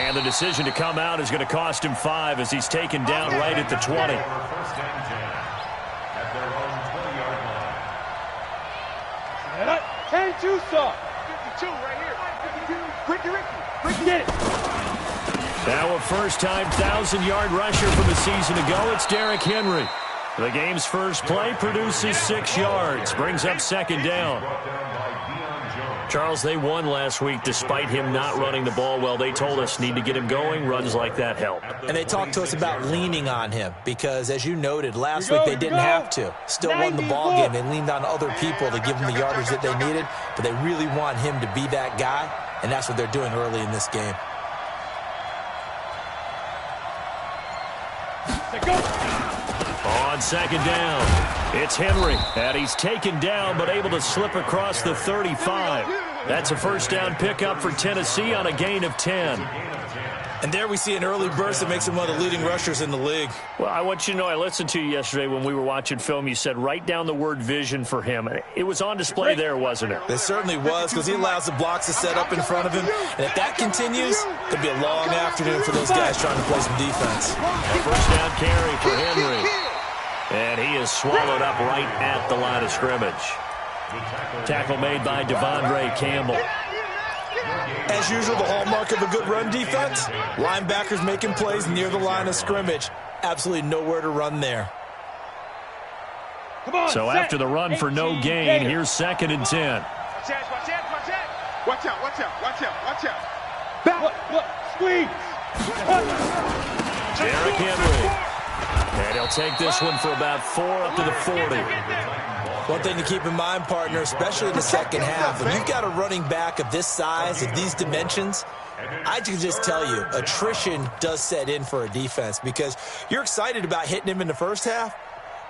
And the decision to come out is going to cost him 5 as he's taken down right at the 20. Now a first-time 1,000-yard rusher from a season ago. It's Derrick Henry. The game's first play produces 6 yards, brings up second down. Charles, they won last week despite him not running the ball well. They told us need to get him going. Runs like that help. And they talked to us about leaning on him because, as you noted, last week they didn't have to. Still won the ball game. They leaned on other people to give them the yardage that they needed, but they really want him to be that guy, and that's what they're doing early in this game. On second down, it's Henry, and he's taken down but able to slip across the 35. That's a first down pickup for Tennessee on a gain of 10. And there we see an early burst that makes him one of the leading rushers in the league. Well, I want you to know, I listened to you yesterday when we were watching film. You said write down the word vision for him. It was on display there, wasn't it? It certainly was, because he allows the blocks to set up in front of him. And if that continues, it could be a long afternoon for those guys trying to play some defense. A first down carry for Henry. And he is swallowed up right at the line of scrimmage. Tackle made by Devondre Campbell. As usual, the hallmark of a good run defense, linebackers making plays near the line of scrimmage. Absolutely nowhere to run there. So after the run for no gain, here's second and 10. Watch out, watch out, watch out, watch out. Back, squeeze. Derrick Henry. And he'll take this one for about 4 up to the 40. One thing to keep in mind, partner, especially in the second half, when you've got a running back of this size, of these dimensions, I can just tell you, attrition does set in for a defense because you're excited about hitting him in the first half,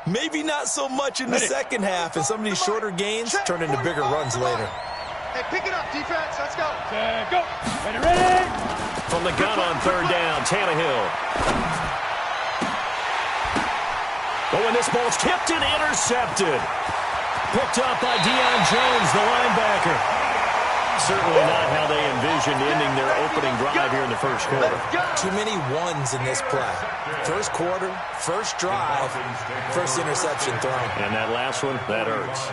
maybe not so much in the second half, and some of these shorter gains turn into bigger runs later. Hey, pick it up, defense. Let's go. Go. Ready. From the gun on third down, Tannehill. Oh, and this ball's tipped and intercepted. Picked up by Deion Jones, the linebacker. Certainly not how they envisioned ending their opening drive here in the first quarter. Too many ones in this play. First quarter, first drive, first interception thrown. And that last one, that hurts.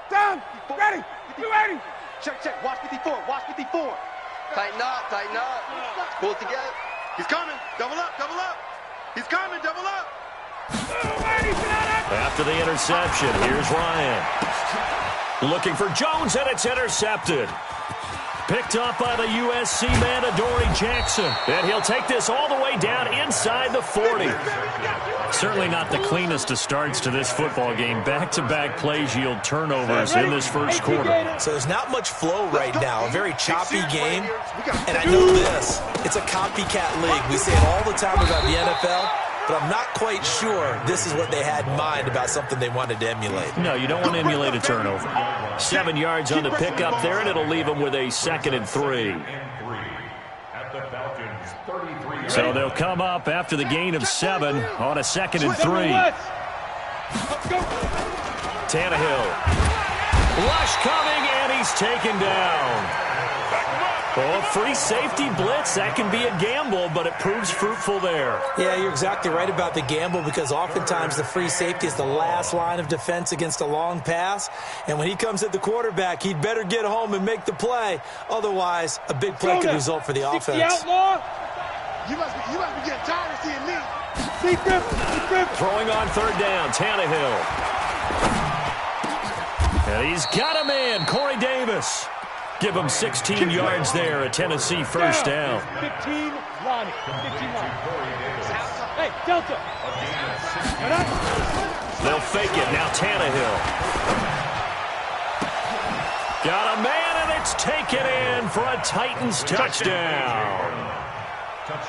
Down. Ready. You ready? Check. Watch 54. Watch 54. Tighten up. Pull it together. He's coming. Double up. He's coming. Double up. After the interception, here's Ryan. Looking for Jones, and it's intercepted. Picked up by the USC man, Adoree Jackson. And he'll take this all the way down inside the 40. Certainly not the cleanest of starts to this football game. Back-to-back plays yield turnovers in this first quarter. So there's not much flow right now. A very choppy game. And I know this. It's a copycat league. We say it all the time about the NFL. But I'm not quite sure this is what they had in mind about something they wanted to emulate. No, you don't want to emulate a turnover. 7 yards on the pickup there, and it'll leave them with a 2nd and 3. So they'll come up after the gain of 7 on a 2nd and 3. Tannehill. Rush coming, and he's taken down. Oh, free safety blitz, that can be a gamble, but it proves fruitful there. Yeah, you're exactly right about the gamble because oftentimes the free safety is the last line of defense against a long pass. And when he comes at the quarterback, he'd better get home and make the play. Otherwise, a big play could result for the offense. You must be getting tired of seeing me. Throwing on third down, Tannehill. And he's got a man, Corey Davis. Give him 16 yards there, a Tennessee first down. 15, Ronnie. 15, Ronnie. Hey, Delta. They'll fake it. Now Tannehill. Got a man, and it's taken in for a Titans touchdown.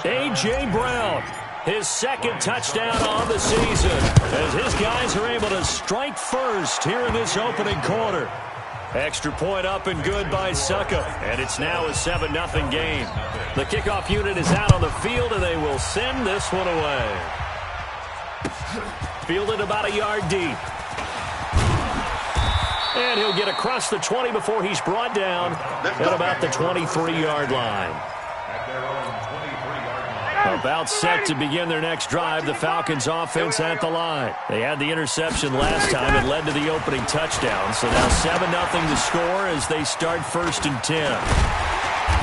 A.J. Brown, his 2nd touchdown on the season, as his guys are able to strike first here in this opening quarter. Extra point up and good by Succa, and it's now a 7-0 game. The kickoff unit is out on the field, and they will send this one away. Fielded about a yard deep. And he'll get across the 20 before he's brought down at about the 23-yard line. About set to begin their next drive, the Falcons offense at the line. They had the interception last time and led to the opening touchdown. So now 7-0 the score as they start 1st and 10.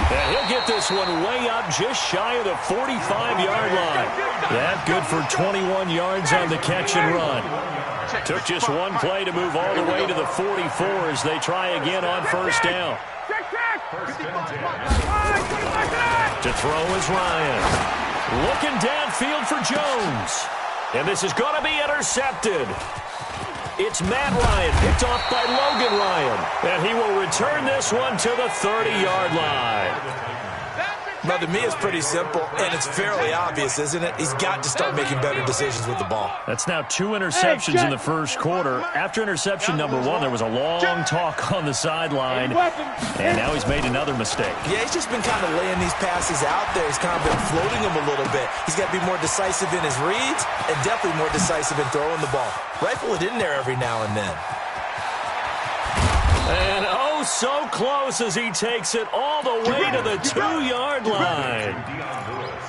And he'll get this one way up just shy of the 45-yard line. That good for 21 yards on the catch and run. Took just one play to move all the way to the 44 as they try again on 1st down. To throw is Ryan. Looking downfield for Jones. And this is going to be intercepted. It's Matt Ryan, picked off by Logan Ryan. And he will return this one to the 30-yard line. Now, to me, it's pretty simple, and it's fairly obvious, isn't it? He's got to start making better decisions with the ball. That's now 2 interceptions in the first quarter. After interception number 1, there was a long talk on the sideline, and now he's made another mistake. Yeah, he's just been kind of laying these passes out there. He's kind of been floating them a little bit. He's got to be more decisive in his reads and definitely more decisive in throwing the ball. Rifle it in there every now and then. And oh, so close as he takes it all the way to the 2-yard line.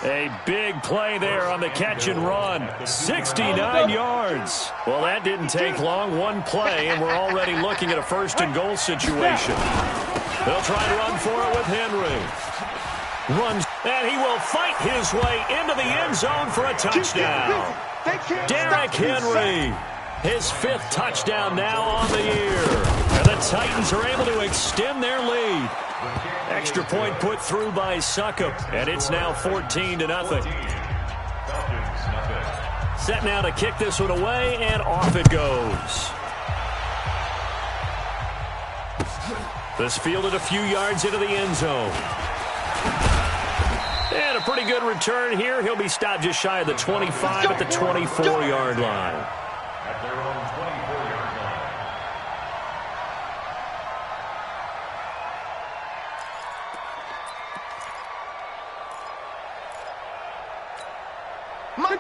A big play there on the catch and run. 69 yards. Well, that didn't take long. One play, and we're already looking at a 1st and goal situation. They'll try to run for it with Henry. Runs, and he will fight his way into the end zone for a touchdown. Derrick Henry. His 5th touchdown now on the year. And the Titans are able to extend their lead. Extra point put through by Succop, and it's now 14-0. Set now to kick this one away, and off it goes. This fielded a few yards into the end zone. And a pretty good return here. He'll be stopped just shy of the 25 at the 24-yard line. At their own 24-yard line.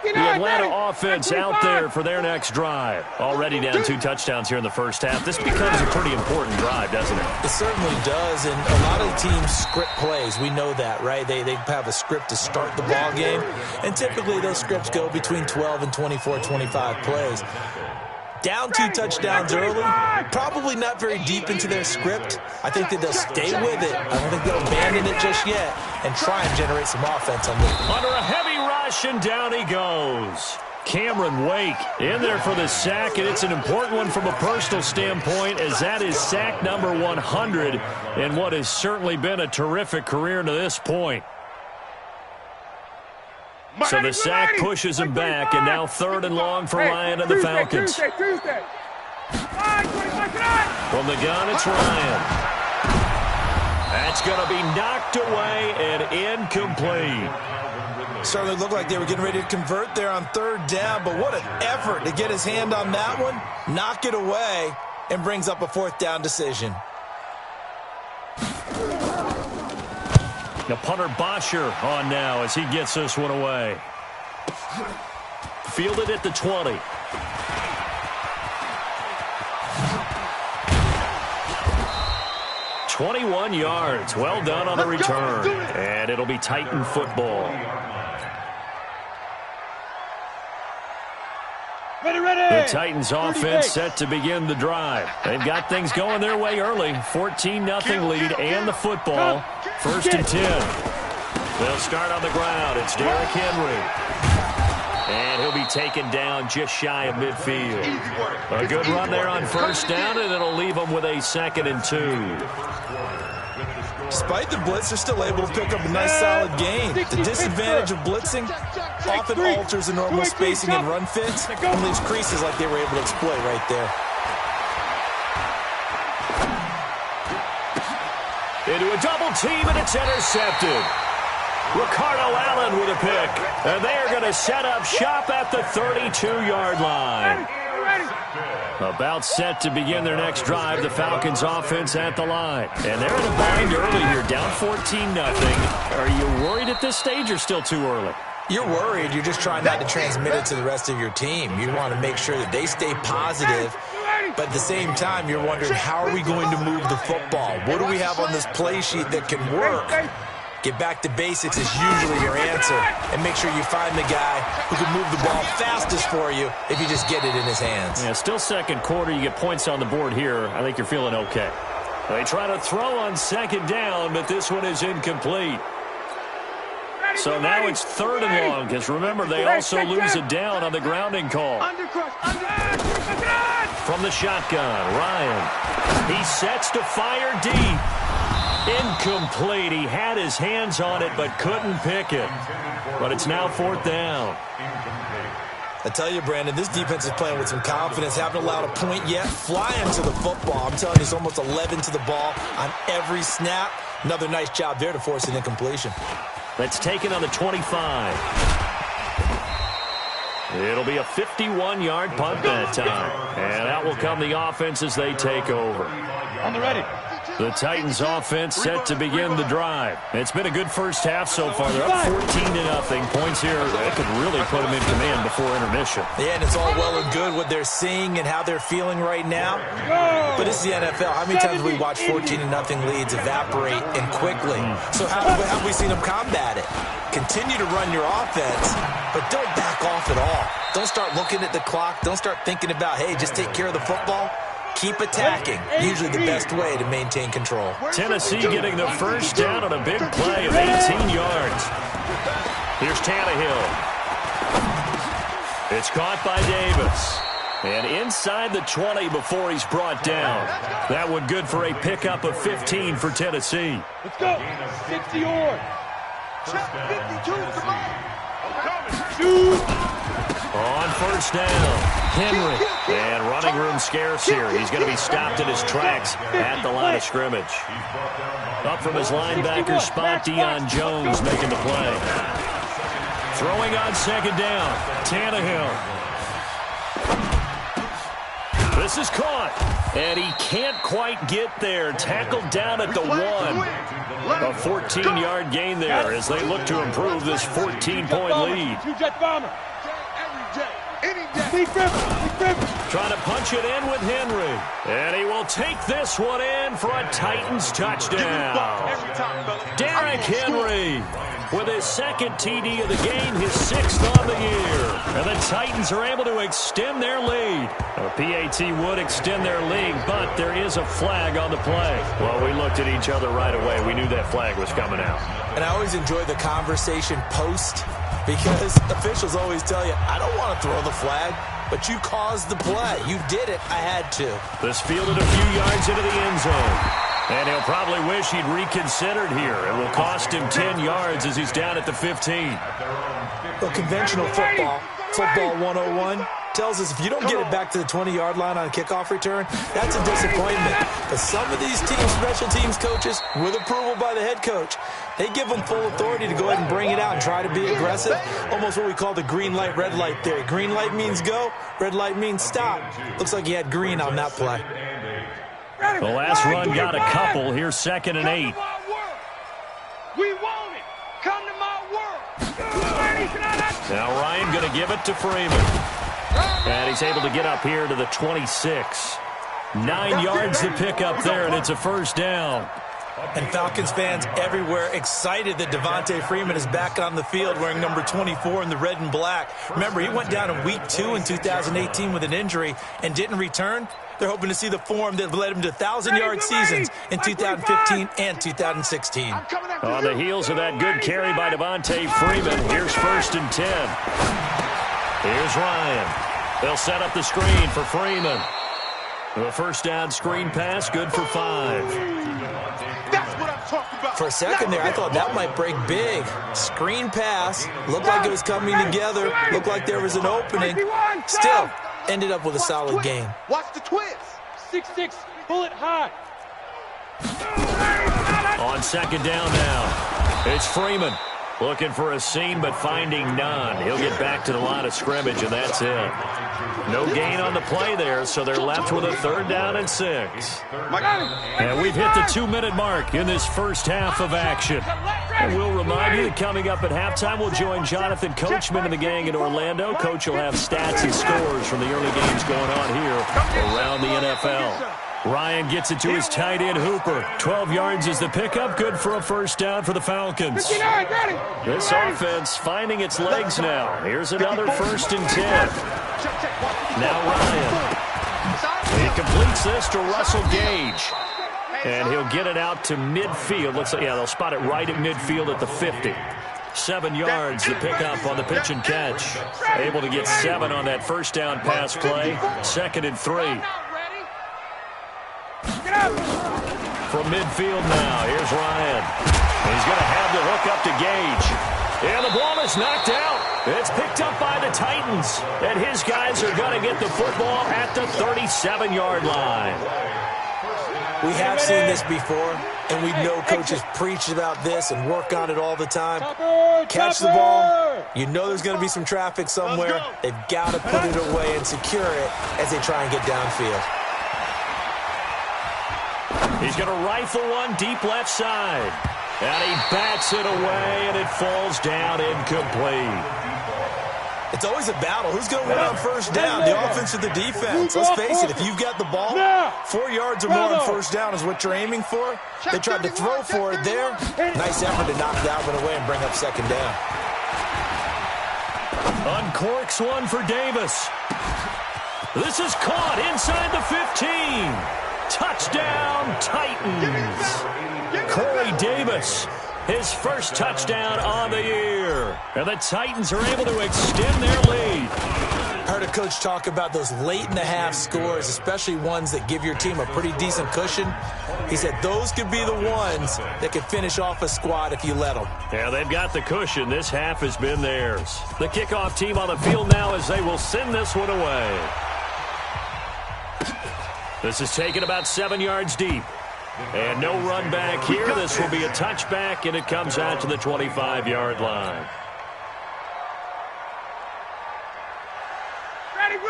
The Atlanta offense out there for their next drive. Already down 2 touchdowns here in the first half. This becomes a pretty important drive, doesn't it? It certainly does, and a lot of the teams script plays. We know that, right? They have a script to start the ball game, and typically those scripts go between 12 and 24, 25 plays. Down 2 touchdowns early, probably not very deep into their script. I think that they'll stay with it. I don't think they'll abandon it just yet and try and generate some offense on this. Under a heavy rush, and down he goes. Cameron Wake in there for the sack, and it's an important one from a personal standpoint, as that is sack number 100 in what has certainly been a terrific career to this point. So the sack pushes him back, and now 3rd and long for Ryan and the Falcons. From the gun, it's Ryan. That's going to be knocked away and incomplete. Certainly looked like they were getting ready to convert there on 3rd down, but what an effort to get his hand on that one, knock it away, and brings up a 4th down decision. Now punter Bosher on now as he gets this one away. Fielded at the 20. "21 yards. Well done on the return. And it'll be Titan football. The Titans offense set to begin the drive. They've got things going their way early. 14-0 lead and the football. 1st and 10. They'll start on the ground. It's Derrick Henry. And he'll be taken down just shy of midfield. A good run there on 1st down, and it'll leave them with a 2nd and 2. Despite the blitz, they're still able to pick up a nice solid gain. The disadvantage of blitzing often alters the normal spacing and run fits and leaves creases like they were able to exploit right there. Into a double team, and it's intercepted. Ricardo Allen with a pick. And they are going to set up shop at the 32-yard line. About set to begin their next drive, the Falcons offense at the line. And they're in a bind early here, down 14-0. Are you worried at this stage or still too early? You're worried. You're just trying not to transmit it to the rest of your team. You want to make sure that they stay positive. But at the same time, you're wondering, how are we going to move the football? What do we have on this play sheet that can work? Get back to basics is usually your answer. And make sure you find the guy who can move the ball fastest for you if you just get it in his hands. Yeah, still second quarter. You get points on the board here. I think you're feeling okay. They try to throw on second down, but this one is incomplete. So now it's 3rd and long, because remember, they also lose it down on the grounding call. From the shotgun, Ryan. He sets to fire deep. Incomplete. He had his hands on it, but couldn't pick it. But it's now 4th down. I tell you, Brandon, this defense is playing with some confidence. Haven't allowed a point yet. Flying to the football. I'm telling you, it's almost 11 to the ball on every snap. Another nice job there to force an incompletion. That's taken on the 25. It'll be a 51-yard punt that time. And out will come the offense as they take over. On the ready. The Titans offense set to begin the drive. It's been a good first half so far. They're up 14-0. Points here that could really put them in command before intermission. Yeah, and it's all well and good what they're seeing and how they're feeling right now. But it's the NFL. How many times have we watched 14-0 leads evaporate and quickly? So how have we seen them combat it? Continue to run your offense, but don't back off at all. Don't start looking at the clock. Don't start thinking about, hey, just take care of the football. Keep attacking. Usually the best way to maintain control. Tennessee getting the first down on a big play of 18 yards. Here's Tannehill. It's caught by Davis. And inside the 20 before he's brought down. That one good for a pickup of 15 for Tennessee. Let's go. 60 yards. 52, come on. Shoot. On first down, Henry. And running room scarce here. He's going to be stopped in his tracks at the line of scrimmage. Up from his linebacker spot, Deion Jones making the play. Throwing on second down, Tannehill. This is caught. And he can't quite get there. Tackled down at the 1. A 14-yard gain there as they look to improve this 14-point lead. Two-jet bomber. Trying to punch it in with Henry. And he will take this one in for a Titans touchdown. Derrick Henry with his second TD of the game, his 6th on the year. And the Titans are able to extend their lead. A PAT would extend their lead, but there is a flag on the play. Well, we looked at each other right away. We knew that flag was coming out. And I always enjoy the conversation post, because officials always tell you, I don't want to throw the flag, but you caused the play. You did it. I had to. This fielded a few yards into the end zone. And he'll probably wish he'd reconsidered here. It will cost him 10 yards as he's down at the 15. Well, conventional football 101, tells us if you don't get it back to the 20-yard line on a kickoff return, that's a disappointment. But some of these teams, special teams coaches, with approval by the head coach, they give them full authority to go ahead and bring it out and try to be aggressive. Almost what we call the green light, red light theory. Green light means go, red light means stop. Looks like he had green on that play. The last run got a couple. Here's 2nd and 8. We want it. Come to my world. Now Ryan going to give it to Freeman. And he's able to get up here to the 26. 9 yards to pick up there, and it's a first down. And Falcons fans everywhere excited that Devontae Freeman is back on the field wearing number 24 in the red and black. Remember, he went down in week 2 in 2018 with an injury and didn't return. They're hoping to see the form that led him to 1,000-yard seasons in 2015 and 2016. On the heels of that good carry by Devontae Freeman, here's 1st and 10. Here's Ryan. They'll set up the screen for Freeman. The first down screen pass, good for 5. That's what I'm talking about. For a second there, I thought that might break big. Screen pass, looked like it was coming together, looked like there was an opening. Still, ended up with a solid game. Watch the twist. 6'6", bullet high. On second down now, it's Freeman. Looking for a seam, but finding none. He'll get back to the line of scrimmage, and that's it. No gain on the play there, so they're left with a 3rd down and 6. And we've hit the 2-minute mark in this first half of action. And we'll remind you that coming up at halftime, we'll join Jonathan Coachman and the gang in Orlando. Coach will have stats and scores from the early games going on here around the NFL. Ryan gets it to his tight end, Hooper. 12 yards is the pickup. Good for a first down for the Falcons. This offense finding its legs now. Here's another 1st and 10. Now Ryan. He completes this to Russell Gage. And he'll get it out to midfield. Looks like, yeah, they'll spot it right at midfield at the 50. 7 yards, the pickup on the pitch and catch. Able to get 7 on that first down pass play. 2nd and 3. From midfield now, here's Ryan. He's going to have the hook up to Gage. And the ball is knocked out. It's picked up by the Titans. And his guys are going to get the football at the 37-yard line. We have seen this before, and we know coaches preach about this and work on it all the time. Catch the ball. You know there's going to be some traffic somewhere. They've got to put it away and secure it as they try and get downfield. He's going to rifle one deep left side. And he bats it away, and it falls down incomplete. It's always a battle. Who's going to win on first down, the offense or the defense? Let's face it, if you've got the ball, 4 yards or more on first down is what you're aiming for. They tried to throw for it there. Nice effort to knock that one away and bring up 2nd down. Uncorks one for Davis. This is caught inside the 15. Touchdown, Titans. Corey Davis, his first touchdown on the year. And the Titans are able to extend their lead. Heard a coach talk about those late-in-the-half scores, especially ones that give your team a pretty decent cushion. He said those could be the ones that could finish off a squad if you let them. Yeah, they've got the cushion. This half has been theirs. The kickoff team on the field now as they will send this one away. This is taken about 7 yards deep. And no run back here. This will be a touchback, and it comes out to the 25-yard line.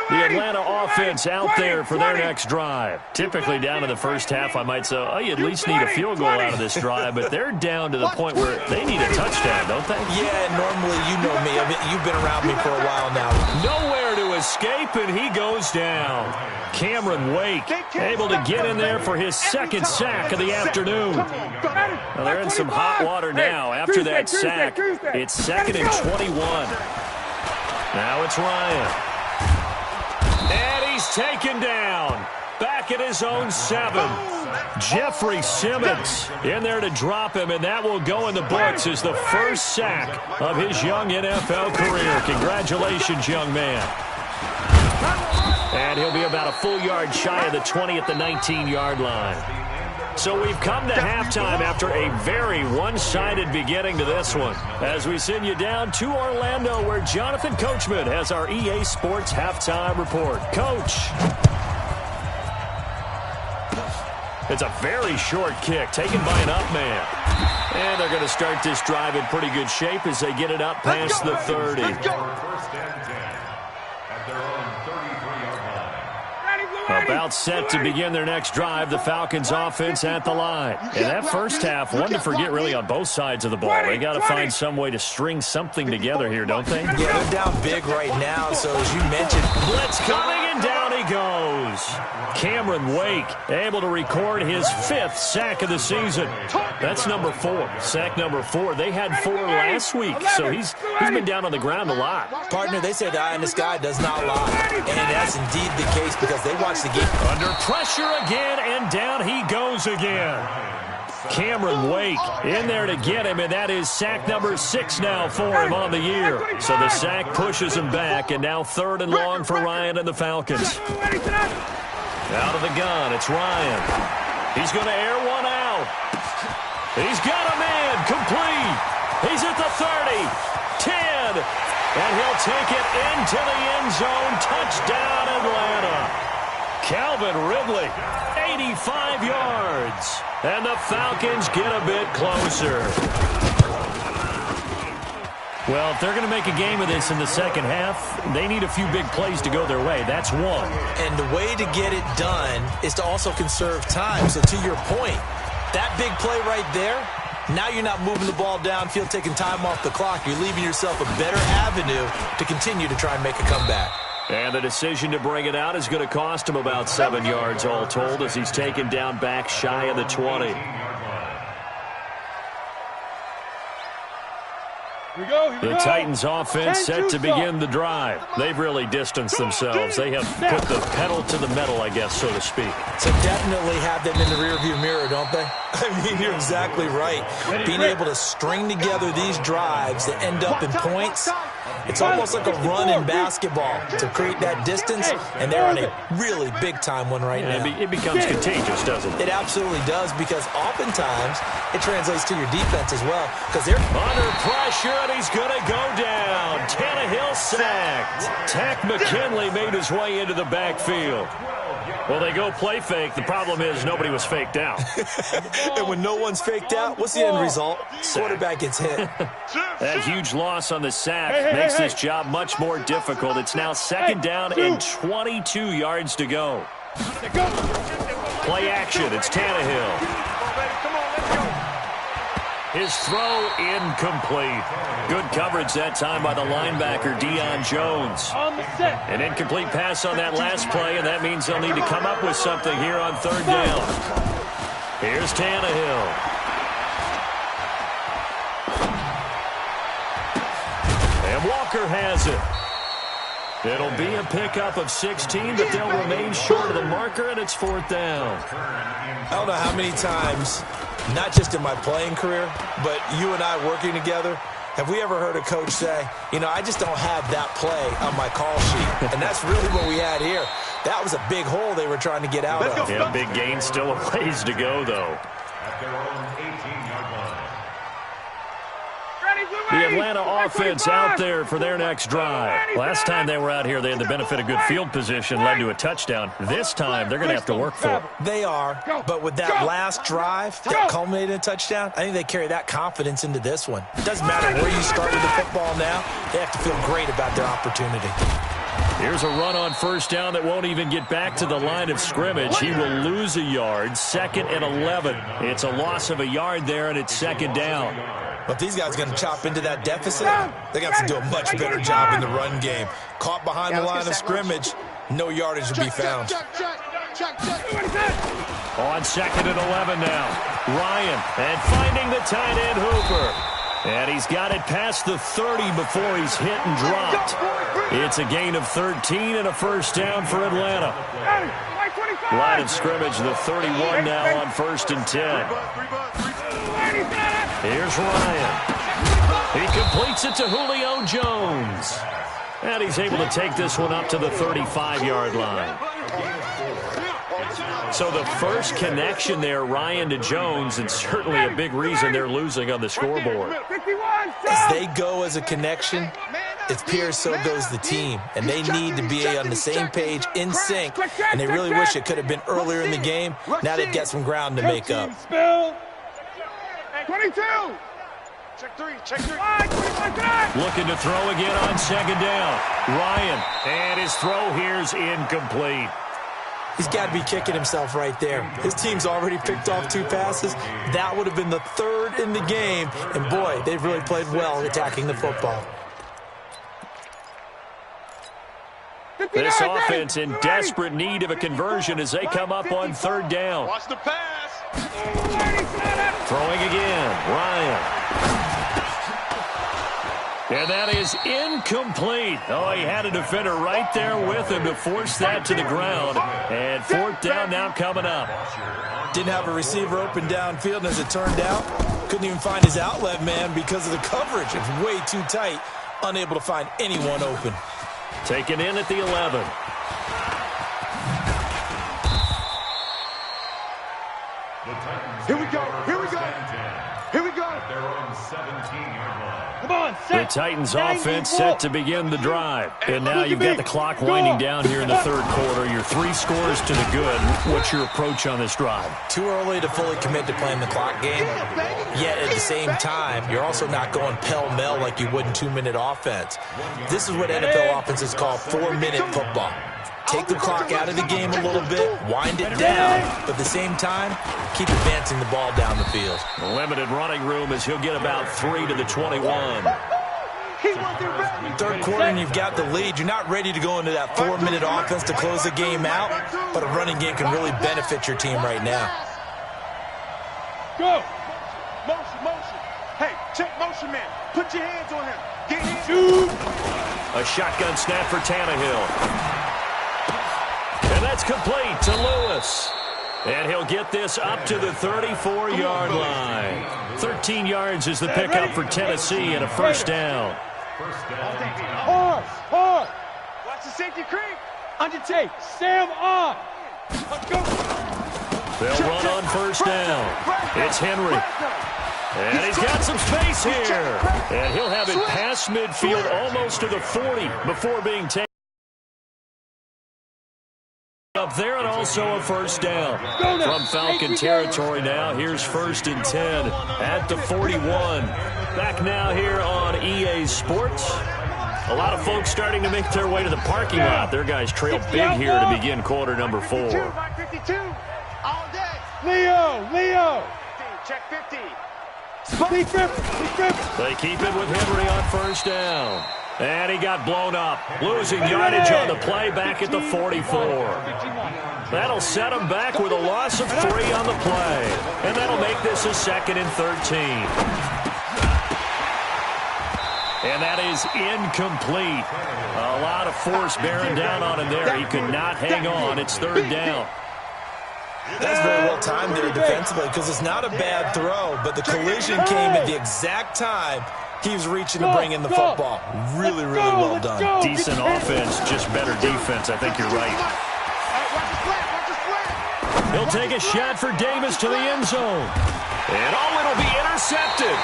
The Atlanta offense out there for their next drive. Typically down in the first half, I might say, oh, you at least need a field goal out of this drive, but they're down to the point where they need a touchdown, don't they? Yeah, normally, you know me. I mean, you've been around me for a while now. Nowhere to escape, and he goes down. Cameron Wake able to get in there for his 2nd sack of the afternoon. Well, they're in some hot water now after that sack. It's 2nd and 21. Now it's Ryan. And he's taken down. Back at his own 7. Jeffrey Simmons in there to drop him, and that will go in the books as the first sack of his young NFL career. Congratulations, young man. And he'll be about a full yard shy of the 20 at the 19-yard line. So we've come to halftime after a very one-sided beginning to this one. As we send you down to Orlando, where Jonathan Coachman has our EA Sports halftime report. Coach. It's a very short kick taken by an up man. And they're going to start this drive in pretty good shape as they get it up past the 30. About set to begin their next drive, the Falcons offense at the line. And that first half, one to forget really on both sides of the ball. They got to find some way to string something together here, don't they? Yeah, they're down big right now, so as you mentioned. Blitz coming, and down he goes. Cameron Wake able to record his 5th sack of the season. That's number 4. Sack number 4. They had 4 last week, so he's been down on the ground a lot. Partner, they say the eye in the sky does not lie. And that's indeed the case because they watch the game. Under pressure again, and down he goes again. Cameron Wake in there to get him, and that is sack number 6 now for him on the year. So the sack pushes him back, and now 3rd and long for Ryan and the Falcons. Out of the gun, it's Ryan. He's going to air one out. He's got a man, complete. He's at the 30, 10, and he'll take it into the end zone. Touchdown, Atlanta. Calvin Ridley, 85 yards. And the Falcons get a bit closer. Well, if they're going to make a game of this in the second half, they need a few big plays to go their way. That's one. And the way to get it done is to also conserve time. So to your point, that big play right there, Now you're not moving the ball downfield, taking time off the clock. You're leaving yourself a better avenue to continue to try and make a comeback. And the decision to bring it out is going to cost him about 7 yards all told as he's taken down back shy of the 20. The Titans offense set to begin the drive. They've really distanced themselves. They have put the pedal to the metal, I guess, so to speak. So definitely have them in the rearview mirror, don't they? I mean, you're exactly right. Being able to string together these drives that end up in points, it's almost like a run in basketball to create that distance, and they're on a really big-time one right now. It becomes contagious, doesn't it? It absolutely does, because oftentimes it translates to your defense as well, because they're under pressure, and he's going to go down. Tannehill sacked. Tack McKinley made his way into the backfield. Well, they go play fake. The problem is nobody was faked out. And when no one's faked out, what's the end result? Quarterback gets hit. That huge loss on the sack makes this job much more difficult. It's now second down and 22 yards to go. Play action. It's Tannehill. His throw incomplete. Good coverage that time by the linebacker, Deion Jones. An incomplete pass on that last play, and that means they'll need to come up with something here on third down. Here's Tannehill. And Walker has it. It'll be a pickup of 16, but they'll remain short of the marker, and it's fourth down. I don't know how many times, not just in my playing career, but you and I working together, have we ever heard a coach say, you know, I just don't have that play on my call sheet. And that's really what we had here. That was a big hole they were trying to get out of. Yeah, big gain, still a ways to go, though. The Atlanta offense out there for their next drive. Last time they were out here, they had the benefit of good field position, led to a touchdown. This time, they're going to have to work for it. They are, but with that last drive that culminated in a touchdown, I think they carry that confidence into this one. It doesn't matter where you start with the football now. They have to feel great about their opportunity. Here's a run on first down that won't even get back to the line of scrimmage. He will lose a yard, second and 11. It's a loss of a yard there, and it's second down. But these guys are going to chop into that deficit. They got to do a much better job in the run game. Caught behind the line of scrimmage, no yardage to be found. On second and 11 now. Ryan, and finding the tight end Hooper. And he's got it past the 30 before he's hit and dropped. It's a gain of 13 and a first down for Atlanta. Line of scrimmage, the 31 now on first and 10. Here's Ryan. He completes it to Julio Jones. And he's able to take this one up to the 35-yard line. So the first connection there, Ryan to Jones, and certainly a big reason they're losing on the scoreboard. As they go as a connection, it's Pierce, so goes the team. And they need to be on the same page, in sync. And they really wish it could have been earlier in the game. Now they've got some ground to make up. 22. Check three. Looking to throw again on second down. Ryan, and his throw here's incomplete. He's got to be kicking himself right there. His team's already picked off 2 passes. That would have been the 3rd in the game. And, boy, they've really played well attacking the football. This offense in desperate need of a conversion as they come up on third down. Watch the pass. Throwing again, Ryan. And that is incomplete. Oh, he had a defender right there with him to force that to the ground. And fourth down now coming up. Didn't have a receiver open downfield, and as it turned out, couldn't even find his outlet man because of the coverage. It's way too tight, unable to find anyone open. Taken in at the 11. Here we go. Come on, The Titans offense set to begin the drive. And now you've got the clock winding down here in the third quarter. You're 3 scores to the good. What's your approach on this drive? Too early to fully commit to playing the clock game. Yet at the same time, you're also not going pell-mell like you would in 2-minute offense. This is what NFL offenses call 4-minute football. take the clock out of the game a little bit, wind it down, but at the same time, keep advancing the ball down the field. Limited running room as he'll get about 3 to the 21. Third quarter and you've got the lead. You're not ready to go into that 4-minute offense to close the game out, but a running game can really benefit your team right now. Go. Motion. Hey, check motion man. Put your hands on him. Get him. A shotgun snap for Tannehill. And that's complete to Lewis. And he'll get this up to the 34-yard line. 13 yards is the pickup for Tennessee and a first down. Hard. Watch the safety creep. Undertake. Sam on. Let's go. They'll run on first down. It's Henry. And he's got some space here. And he'll have it past midfield almost to the 40 before being taken up there, and also a first down. From Falcon territory now, here's 1st and 10 at the 41. Back now here on EA Sports. A lot of folks starting to make their way to the parking lot. Their guys trail big here to begin quarter number 4. 52. All day. Leo. Check 50. Speak 50. They keep it with Henry on first down. And he got blown up. Losing yardage on the play back at the 44. That'll set him back with a loss of 3 on the play. And that'll make this a 2nd and 13. And that is incomplete. A lot of force bearing down on him there. He could not hang on. It's 3rd down. That's very well timed there defensively because it's not a bad throw, but the collision came at the exact time he was reaching to bring in the football. Really well done. Decent offense, just better defense. I think you're right. He'll take a shot for Davis to the end zone. And it'll be intercepted.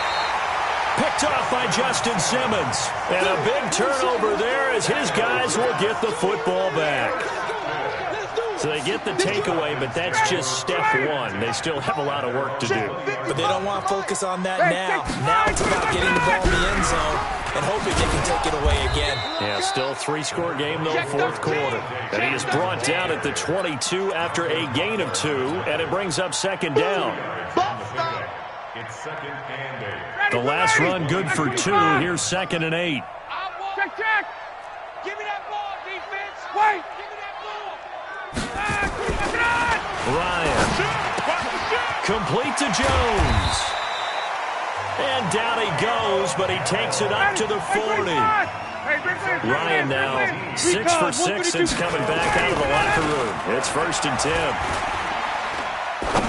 Picked off by Justin Simmons. And a big turnover there as his guys will get the football back. So they get the takeaway, but that's just step 1. They still have a lot of work to do. But they don't want to focus on that now. Now it's about getting the ball in the end zone and hoping they can take it away again. Yeah, still a 3-score game, though, 4th quarter. And he is brought down at the 22 after a gain of 2, and it brings up 2nd down. The last run good for 2. Here's 2nd and 8. Check. Give me that ball, defense. Wait. Ryan. Complete to Jones. And down he goes, but he takes it up to the 40. Ryan now 6 for 6 since coming back out of the locker room. It's 1st and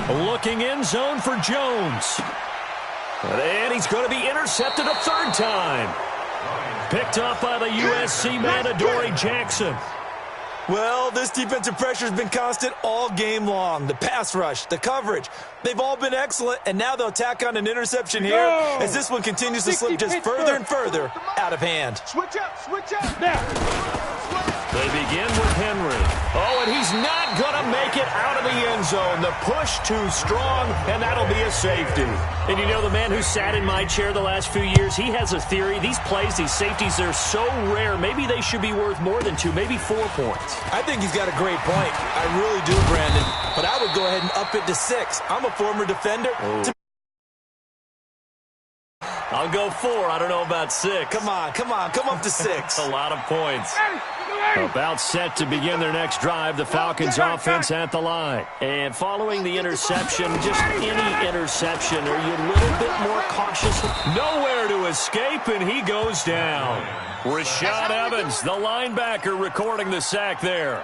10. Looking end zone for Jones. And he's going to be intercepted a 3rd time. Picked up by the USC man, Adoree Jackson. Well, this defensive pressure has been constant all game long. The pass rush, the coverage, they've all been excellent, and now they'll tack on an interception here as this one continues to slip just further and further out of hand. Switch up. Now. They begin with Henry. Oh, and he's not going to make it out of the end zone. The push too strong, and that'll be a safety. And you know, the man who sat in my chair the last few years, he has a theory. These plays, these safeties, they're so rare. Maybe they should be worth more than 2, maybe 4 points. I think he's got a great point. I really do, Brandon. But I would go ahead and up it to 6. I'm a former defender. I'll go 4. I don't know about 6. Come on. Come up to 6. A lot of points. About set to begin their next drive, the Falcons offense at the line. And following the interception, just any interception, are you a little bit more cautious? Nowhere to escape, and he goes down. Rashad Evans, the linebacker, recording the sack there.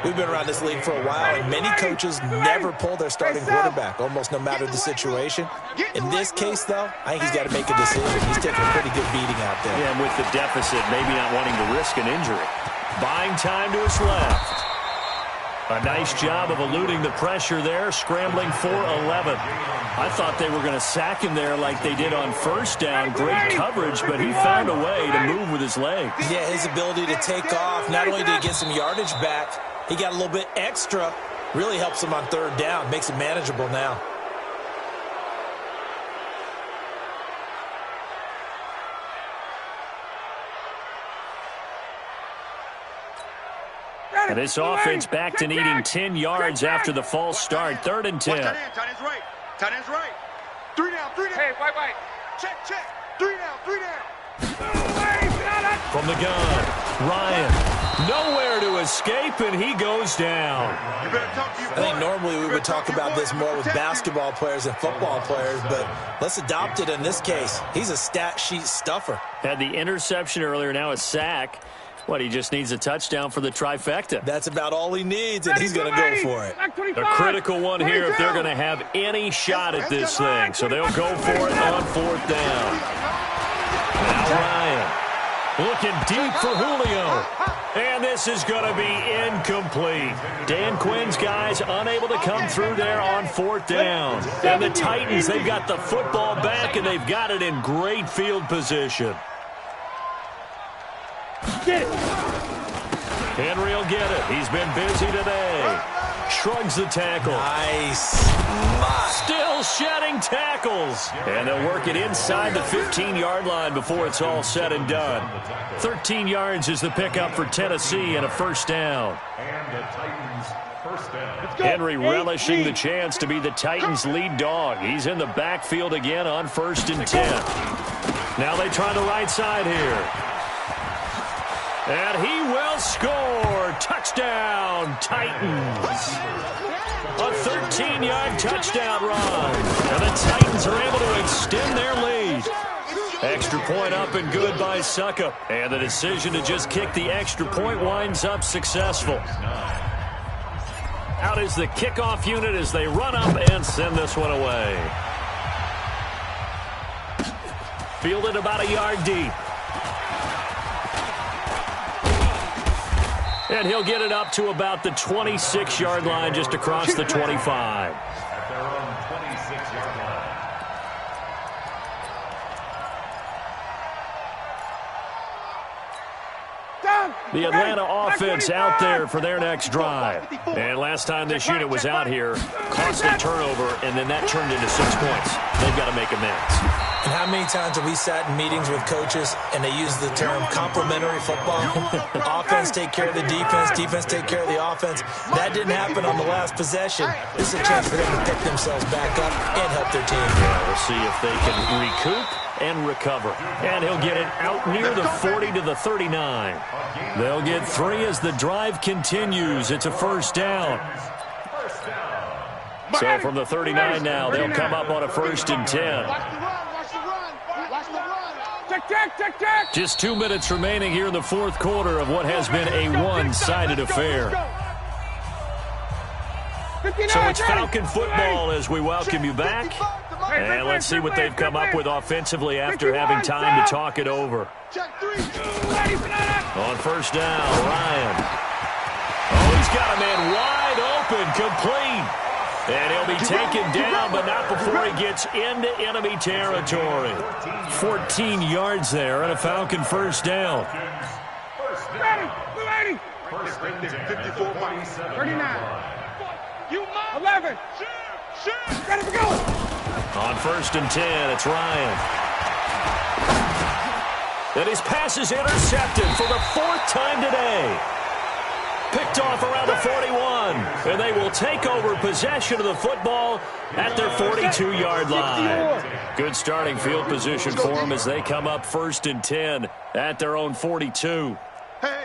We've been around this league for a while, and many coaches never pull their starting quarterback, almost no matter the situation. In this case, though, I think he's got to make a decision. He's taking a pretty good beating out there. Yeah, and with the deficit, maybe not wanting to risk an injury. Buying time to his left. A nice job of eluding the pressure there, scrambling for 11. I thought they were going to sack him there like they did on first down. Great coverage, but he found a way to move with his legs. Yeah, his ability to take off, not only did he get some yardage back, he got a little bit extra. Really helps him on 3rd down, makes it manageable now. And this offense back to needing 10 yards after the false start. 3rd and 10. Watch tight end. Tight end's right. Tight end's right. 3 down. 3 down. Hey, white. Check. 3 down. 3 down. From the gun, Ryan. Nowhere to escape, and he goes down. You better talk to your I think normally we would talk about this more with basketball players and football players, but let's adopt it in this case. He's a stat sheet stuffer. Had the interception earlier, now a sack. What, he just needs a touchdown for the trifecta. That's about all he needs, and he's going to go for it. A critical one here if they're going to have any shot at this thing. So they'll go for it on 4th down. Now Ryan looking deep for Julio. And this is going to be incomplete. Dan Quinn's guys unable to come through there on 4th down. And the Titans, they've got the football back, and they've got it in great field position. Get it. Henry will get it. He's been busy today. Shrugs the tackle. Nice. Still shedding tackles. And they'll work it inside the 15-yard line before it's all said and done. 13 yards is the pickup for Tennessee and a 1st down. Henry relishing the chance to be the Titans' lead dog. He's in the backfield again on 1st and 10. Now they try the right side here. And he will score. Touchdown, Titans. A 13-yard touchdown run. And the Titans are able to extend their lead. Extra point up and good by Suckup. And the decision to just kick the extra point winds up successful. Out is the kickoff unit as they run up and send this one away. Fielded about a yard deep. And he'll get it up to about the 26-yard line, just across the 25. At their own 26-yard line. The Atlanta offense out there for their next drive. And last time this unit was out here, cost a turnover, and then that turned into 6 points. They've got to make amends. And how many times have we sat in meetings with coaches and they use the term complementary football? Offense take care of the defense, defense take care of the offense. That didn't happen on the last possession. This is a chance for them to pick themselves back up and help their team. Yeah, we'll see if they can recoup and recover. And he'll get it out near the 40 to the 39. They'll get 3 as the drive continues. It's a 1st down. So from the 39 now, they'll come up on a 1st and 10. Just 2 minutes remaining here in the 4th quarter of what has been a one-sided affair. So it's Falcon football as we welcome you back. And let's see what they've come up with offensively after having time to talk it over. On 1st down, Ryan. Oh, he's got a man wide open, complete. And he'll be taken down, but not before he gets into enemy territory. 14 yards there and a Falcon 1st down. 54 minus 39. 11. Ready to go. On 1st and 10, it's Ryan. And his pass is intercepted for the 4th time today. Picked off around the 41, and they will take over possession of the football at their 42-yard line. Good starting field position for them as they come up 1st and 10 at their own 42.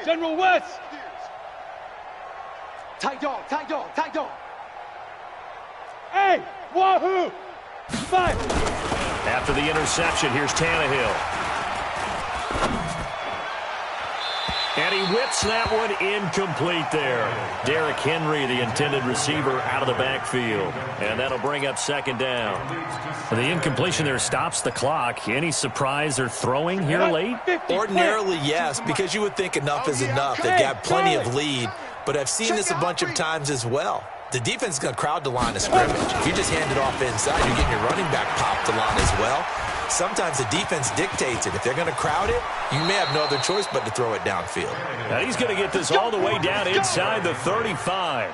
General West. Tight dog. Hey, wahoo. 5. After the interception, here's Tannehill. And he whips that one incomplete there. Derrick Henry, the intended receiver, out of the backfield. And that'll bring up 2nd down. The incompletion there stops the clock. Any surprise they're throwing here late? Ordinarily, yes, because you would think enough is enough. They've got plenty of lead, but I've seen this a bunch of times as well. The defense is going to crowd the line of scrimmage. If you just hand it off inside, you're getting your running back popped the line as well. Sometimes the defense dictates it. If they're going to crowd it, you may have no other choice but to throw it downfield. Now he's going to get this all the way down inside the 35.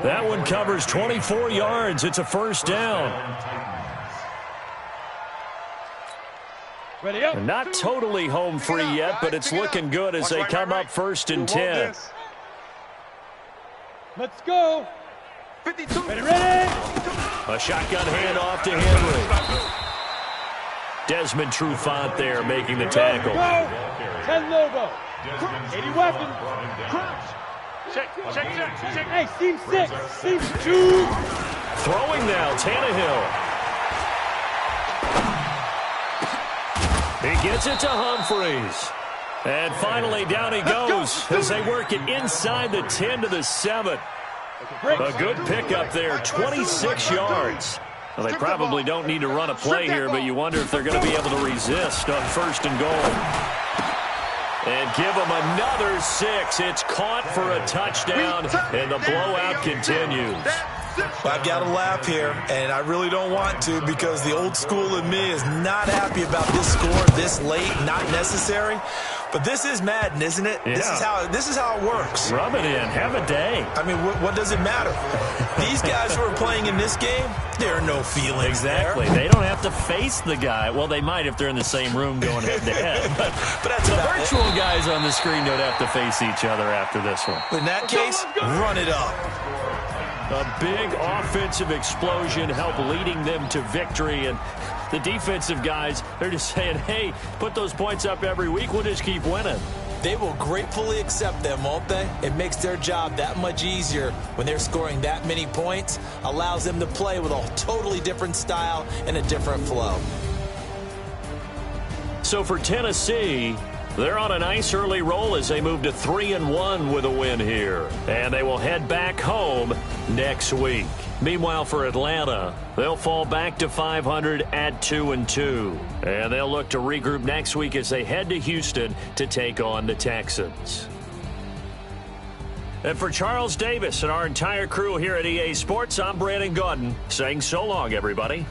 That one covers 24 yards. It's a 1st down. Ready up. Not totally home free yet, but it's looking good as they come up 1st and 10. Let's go. 52. Ready, ready. A shotgun handoff to Henry. Desmond Trufant there making the tackle. Go. 10 Lobo. 80 weapon. Crouch. Check. Hey, seam 6. Seam 2. Throwing now, Tannehill. He gets it to Humphreys. And finally, down he goes as they work it inside the 10 to the 7. A good pickup there, 26 yards. Well, they probably don't need to run a play here, but you wonder if they're going to be able to resist on 1st and goal. And give them another 6. It's caught for a touchdown, and the blowout continues. I've got to laugh here, and I really don't want to because the old school in me is not happy about this score this late, not necessary. But this is Madden, isn't it? Yeah. This is how it works. Rub it in. Have a day. I mean, what does it matter? These guys who are playing in this game, there are no feelings Exactly. there. They don't have to face the guy. Well, they might if they're in the same room going head-to-head. But that's the about virtual guys on the screen don't have to face each other after this one. In that case, run it up. A big offensive explosion helped leading them to victory. And the defensive guys, they're just saying, hey, put those points up every week. We'll just keep winning. They will gratefully accept them, won't they? It makes their job that much easier when they're scoring that many points. Allows them to play with a totally different style and a different flow. So for Tennessee, they're on a nice early roll as they move to 3-1 with a win here. And they will head back home next week. Meanwhile, for Atlanta, they'll fall back to 500 at 2-2. And they'll look to regroup next week as they head to Houston to take on the Texans. And for Charles Davis and our entire crew here at EA Sports, I'm Brandon Gaudin saying so long, everybody.